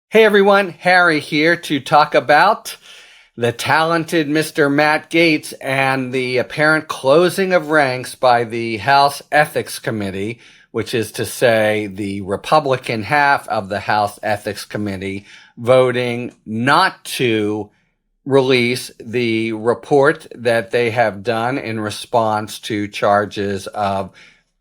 Hey everyone, Harry here to talk about the talented Mr. Matt Gaetz and the apparent closing of ranks by the House Ethics Committee, which is to say the Republican half of the House Ethics Committee voting not to release the report that they have done in response to charges of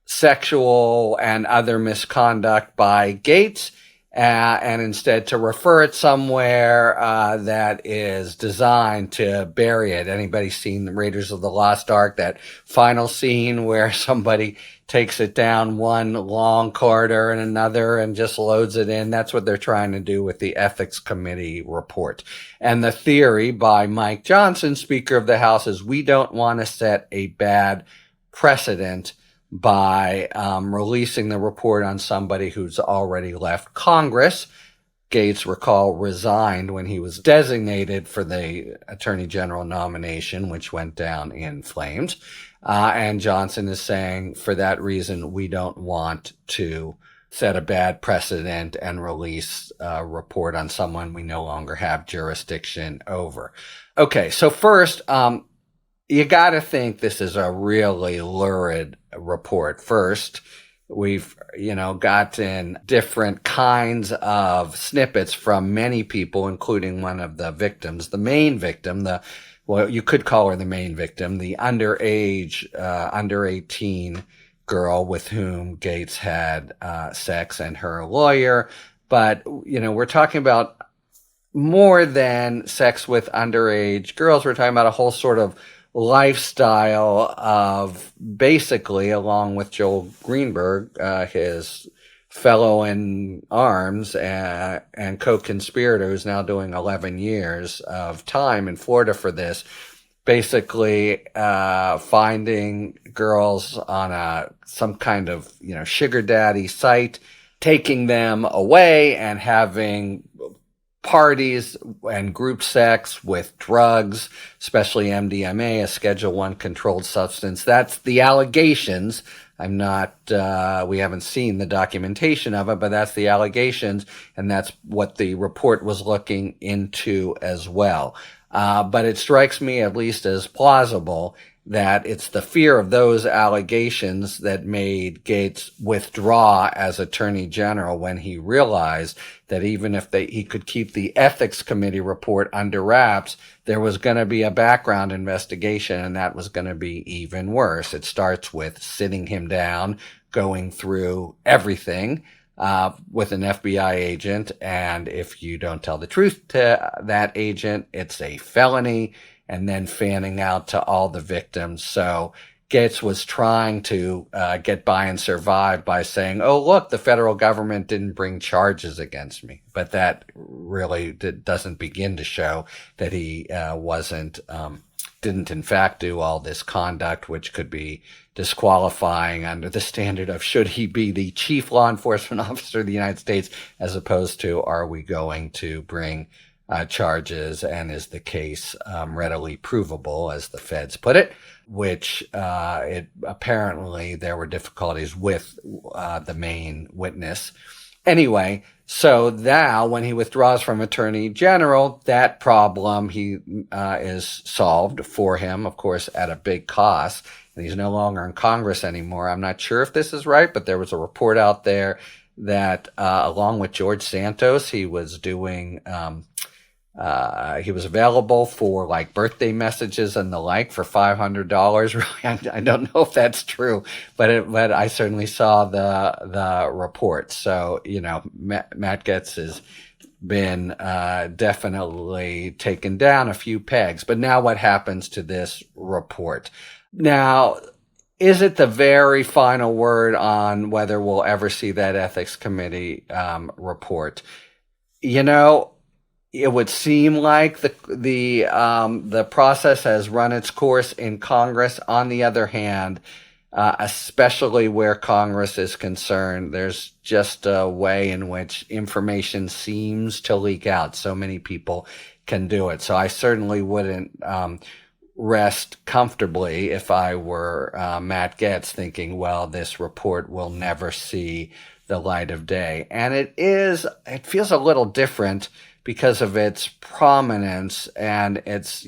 sexual and other misconduct by Gaetz, and instead to refer it somewhere that is designed to bury it. Anybody seen the Raiders of the Lost Ark, that final scene where somebody takes it down one long corridor and another and just loads it in? That's what they're trying to do with the Ethics Committee report. And the theory by Mike Johnson, Speaker of the House, is we don't want to set a bad precedent by releasing the report on somebody who's already left Congress. Gaetz, recall, resigned when he was designated for the Attorney General nomination, which went down in flames. And Johnson is saying, for that reason, we don't want to set a bad precedent and release a report on someone we no longer have jurisdiction over. Okay, so first, you got to think this is a really lurid report. First, we've, gotten different kinds of snippets from many people, including one of the victims, the main victim, you could call her the main victim, the underage, under 18 girl with whom Gaetz had sex, and her lawyer. But, we're talking about more than sex with underage girls. We're talking about a whole sort of lifestyle of, basically, along with Joel Greenberg, his fellow in arms and co-conspirator, who's now doing 11 years of time in Florida for this, basically finding girls on some kind of sugar daddy site, taking them away and having parties and group sex with drugs, especially MDMA, a Schedule I controlled substance. That's the allegations. We haven't seen the documentation of it, but that's the allegations, and that's what the report was looking into as well. But it strikes me at least as plausible that it's the fear of those allegations that made Gaetz withdraw as Attorney General when he realized that even if he could keep the Ethics Committee report under wraps, there was going to be a background investigation, and that was going to be even worse. It starts with sitting him down, going through everything with an FBI agent, and if you don't tell the truth to that agent, it's a felony, and then fanning out to all the victims. So Gaetz was trying to get by and survive by saying, oh, look, the federal government didn't bring charges against me. But that really doesn't begin to show that he didn't in fact do all this conduct, which could be disqualifying under the standard of should he be the chief law enforcement officer of the United States, as opposed to are we going to bring charges, and is the case readily provable, as the feds put it, which apparently there were difficulties with the main witness. Anyway, so now when he withdraws from Attorney General, that problem is solved for him, of course, at a big cost. And he's no longer in Congress anymore. I'm not sure if this is right, but there was a report out there that along with George Santos, he was doing he was available for like birthday messages and the like for $500. Really, I don't know if that's true, but I certainly saw the report. So Matt Gaetz has been definitely taken down a few pegs. But now what happens to this report? Now, is it the very final word on whether we'll ever see that ethics committee report? It would seem like the process has run its course in Congress. On the other hand, especially where Congress is concerned, there's just a way in which information seems to leak out. So many people can do it. So I certainly wouldn't rest comfortably if I were Matt Gaetz, thinking, well, this report will never see the light of day. And it feels a little different because of its prominence and its,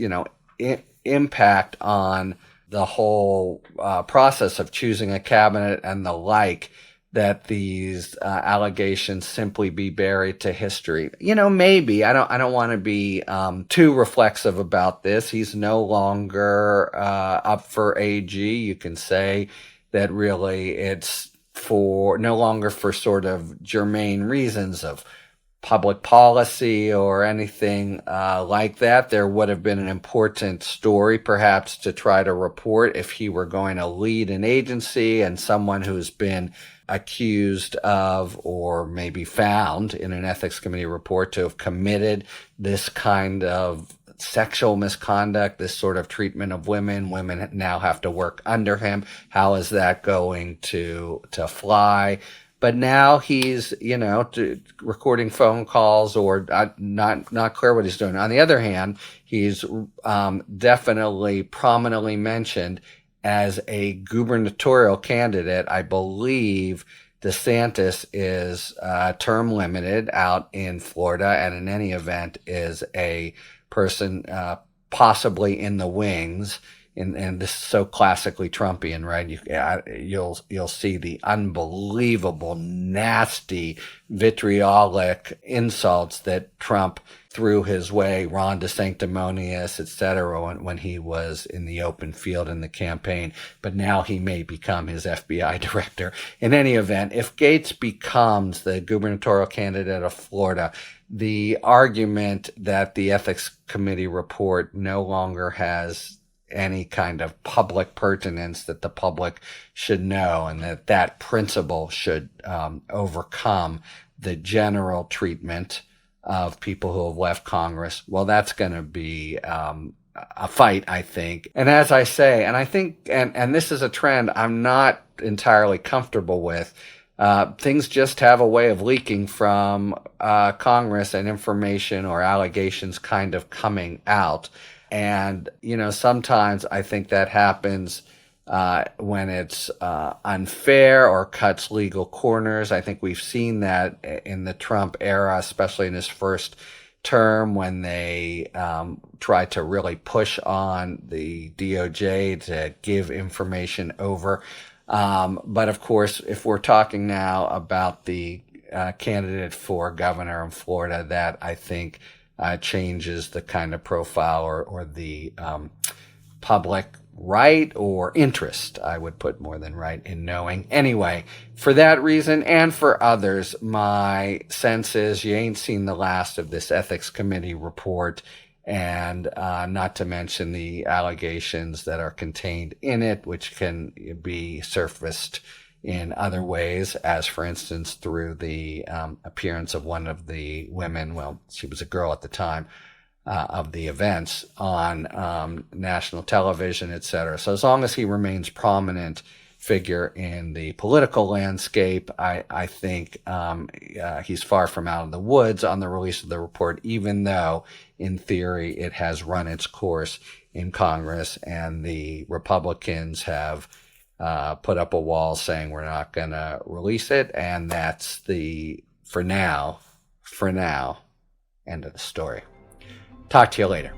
impact on the whole process of choosing a cabinet and the like, that these allegations simply be buried to history. Maybe I don't want to be too reflexive about this. He's no longer up for AG. You can say that really it's no longer for sort of germane reasons of public policy or anything like that. There would have been an important story perhaps to try to report if he were going to lead an agency and someone who's been accused of, or maybe found in an ethics committee report, to have committed this kind of sexual misconduct, this sort of treatment of women. Women now have to work under him. How is that going to fly? But now he's, recording phone calls, or not clear what he's doing. On the other hand, he's definitely prominently mentioned as a gubernatorial candidate. I believe DeSantis is term limited out in Florida, and in any event is a person possibly in the wings. And this is so classically Trumpian, right? You'll see the unbelievable, nasty, vitriolic insults that Trump threw his way, Ron DeSanctimonious, etc., when he was in the open field in the campaign. But now he may become his FBI director. In any event, if Gaetz becomes the gubernatorial candidate of Florida, the argument that the Ethics Committee report no longer has any kind of public pertinence, that the public should know, and that principle should overcome the general treatment of people who have left Congress. Well, that's going to be a fight, I think. And as I say, and I think, and this is a trend I'm not entirely comfortable with, things just have a way of leaking from Congress, and information or allegations kind of coming out. And, sometimes I think that happens when it's unfair or cuts legal corners. I think we've seen that in the Trump era, especially in his first term, when they tried to really push on the DOJ to give information over. But of course, if we're talking now about the candidate for governor in Florida, that I think changes the kind of profile or the public right or interest, I would put more than right, in knowing. Anyway, for that reason and for others, my sense is you ain't seen the last of this Ethics Committee report, and not to mention the allegations that are contained in it, which can be surfaced in other ways, as for instance through the appearance of one of the women, well, she was a girl at the time, of the events on national television, etc. So as long as he remains prominent figure in the political landscape, I think he's far from out of the woods on the release of the report, even though in theory it has run its course in Congress, and the Republicans have put up a wall saying we're not going to release it, and that's the for now, end of the story. Talk to you later.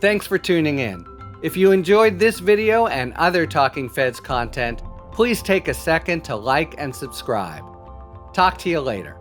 Thanks for tuning in. If you enjoyed this video and other Talking Feds content, please take a second to like and subscribe. Talk to you later.